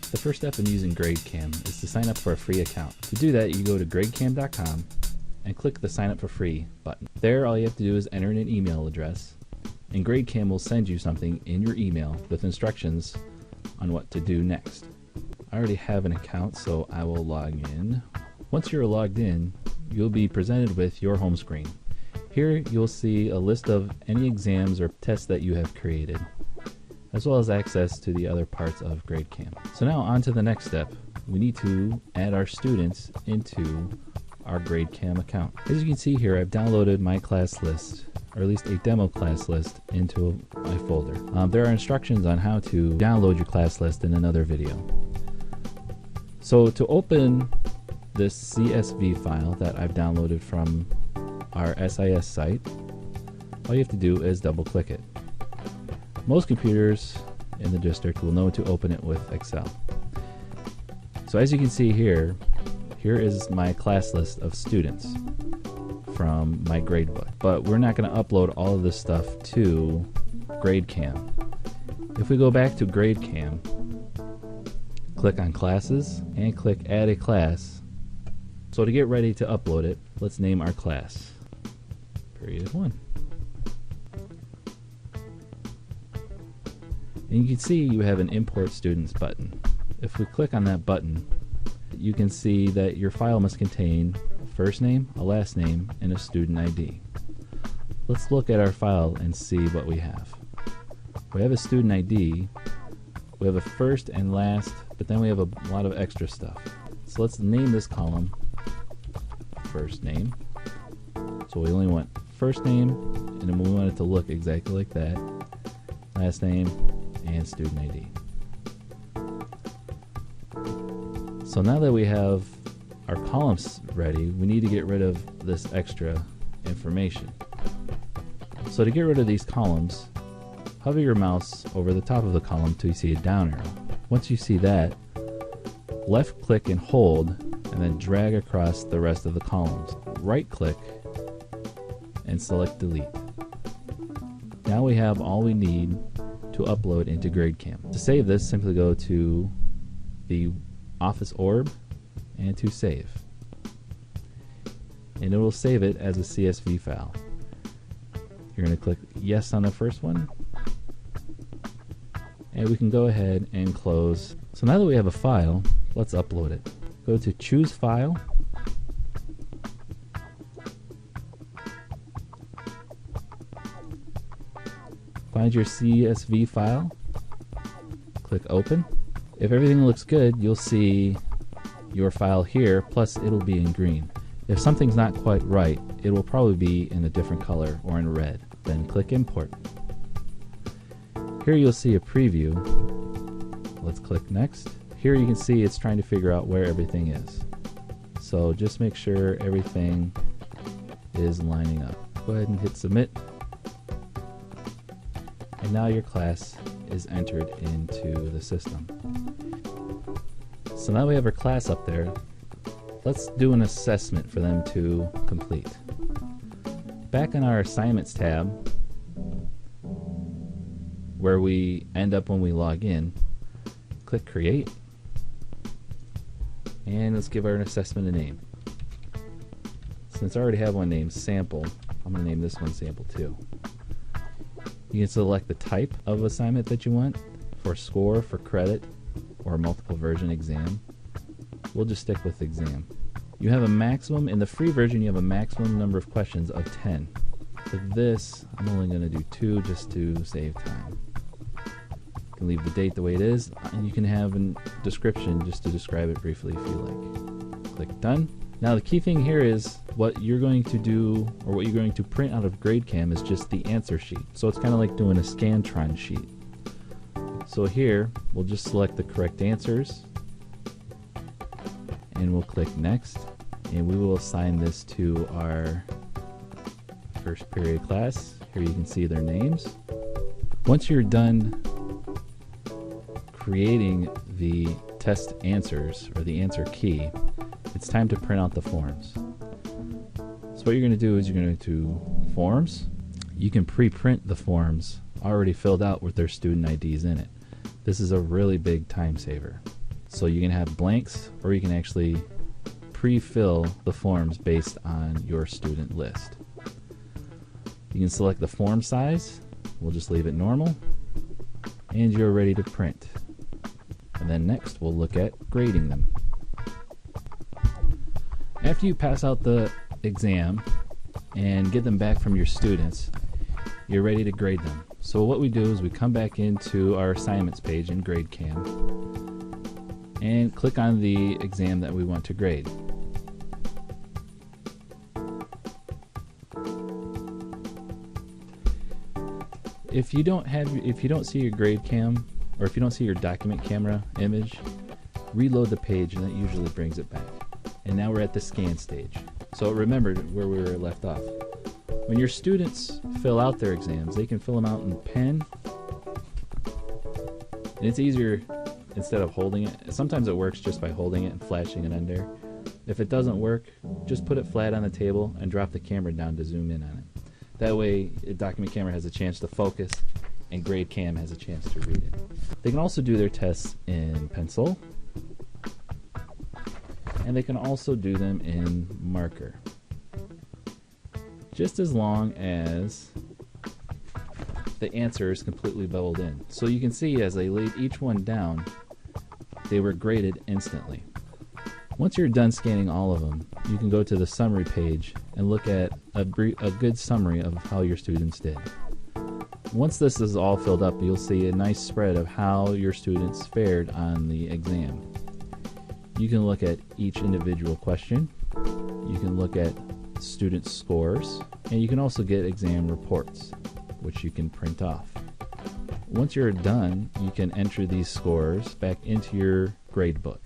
The first step in using GradeCam is to sign up for a free account. To do that, you go to GradeCamDocCam and click the Sign Up for Free button. There, all you have to do is enter in an email address, and GradeCam will send you something in your email with instructions on what to do next. I already have an account, so I will log in. Once you're logged in, you'll be presented with your home screen. Here you'll see a list of any exams or tests that you have created, as well as access to the other parts of GradeCam. So now on to the next step. We need to add our students into our GradeCam account. As you can see here, I've downloaded my class list, or at least a demo class list, into my folder. There are instructions on how to download your class list in another video. So to open this CSV file that I've downloaded from our SIS site, all you have to do is double click it. Most computers in the district will know to open it with Excel. So as you can see here, here is my class list of students from my gradebook. But we're not going to upload all of this stuff to GradeCam. If we go back to GradeCam, click on Classes and click Add a Class. So to get ready to upload it, let's name our class Period 1. And you can see you have an Import Students button. If we click on that button, you can see that your file must contain a first name, a last name, and a student ID. Let's look at our file and see what we have. We have a student ID, we have a first and last, but then we have a lot of extra stuff. So let's name this column First Name. So we only want first name, and then we want it to look exactly like that. Last name, and student ID. So now that we have our columns ready, we need to get rid of this extra information. So to get rid of these columns, hover your mouse over the top of the column till you see a down arrow. Once you see that, left click and hold, and then drag across the rest of the columns. Right click and select delete. Now we have all we need to upload into GradeCam. To save this, simply go to the Office orb and to save. And it will save it as a CSV file. You're going to click yes on the first one, and we can go ahead and close. So now that we have a file, let's upload it. Go to Choose File, find your CSV file, click Open. If everything looks good, you'll see your file here, plus it'll be in green. If something's not quite right, it will probably be in a different color or in red. Then click Import. Here you'll see a preview. Let's click Next. Here you can see it's trying to figure out where everything is. So just make sure everything is lining up. Go ahead and hit Submit. And now your class is entered into the system. So now we have our class up there. Let's do an assessment for them to complete. Back in our Assignments tab, where we end up when we log in, click Create, and let's give our assessment a name. Since I already have one named Sample, I'm going to name this one Sample 2. You can select the type of assignment that you want, for score, for credit, or multiple version exam. We'll just stick with exam. You have a maximum, in the free version you have a maximum number of questions of 10. For this, I'm only going to do 2 just to save time. You can leave the date the way it is, and you can have a description just to describe it briefly if you like. Click Done. Now the key thing here is what you're going to do, or what you're going to print out of GradeCam, is just the answer sheet. So it's kind of like doing a Scantron sheet. So here, we'll just select the correct answers, and we'll click Next, and we will assign this to our first period class. Here you can see their names. Once you're done creating the test answers, or the answer key, it's time to print out the forms. So what you're going to do is you're going to Forms. You can pre-print the forms already filled out with their student IDs in it. This is a really big time saver. So you can have blanks, or you can actually pre-fill the forms based on your student list. You can select the form size. We'll just leave it normal. And you're ready to print. And then next we'll look at grading them. After you pass out the exam and get them back from your students, you're ready to grade them. So what we do is we come back into our assignments page in GradeCam and click on the exam that we want to grade. If you don't see your GradeCam, or if you don't see your document camera image, reload the page and that usually brings it back. And now we're at the scan stage. So remember where we were left off. When your students fill out their exams, they can fill them out in pen. And it's easier instead of holding it. Sometimes it works just by holding it and flashing it on there. If it doesn't work, just put it flat on the table and drop the camera down to zoom in on it. That way, the document camera has a chance to focus and GradeCam has a chance to read it. They can also do their tests in pencil, and they can also do them in marker, just as long as the answer is completely beveled in. So you can see as they laid each one down, they were graded instantly. Once you're done scanning all of them, you can go to the summary page and look at a good summary of how your students did. Once this is all filled up, you'll see a nice spread of how your students fared on the exam. You can look at each individual question, you can look at student scores, and you can also get exam reports, which you can print off. Once you're done, you can enter these scores back into your grade book.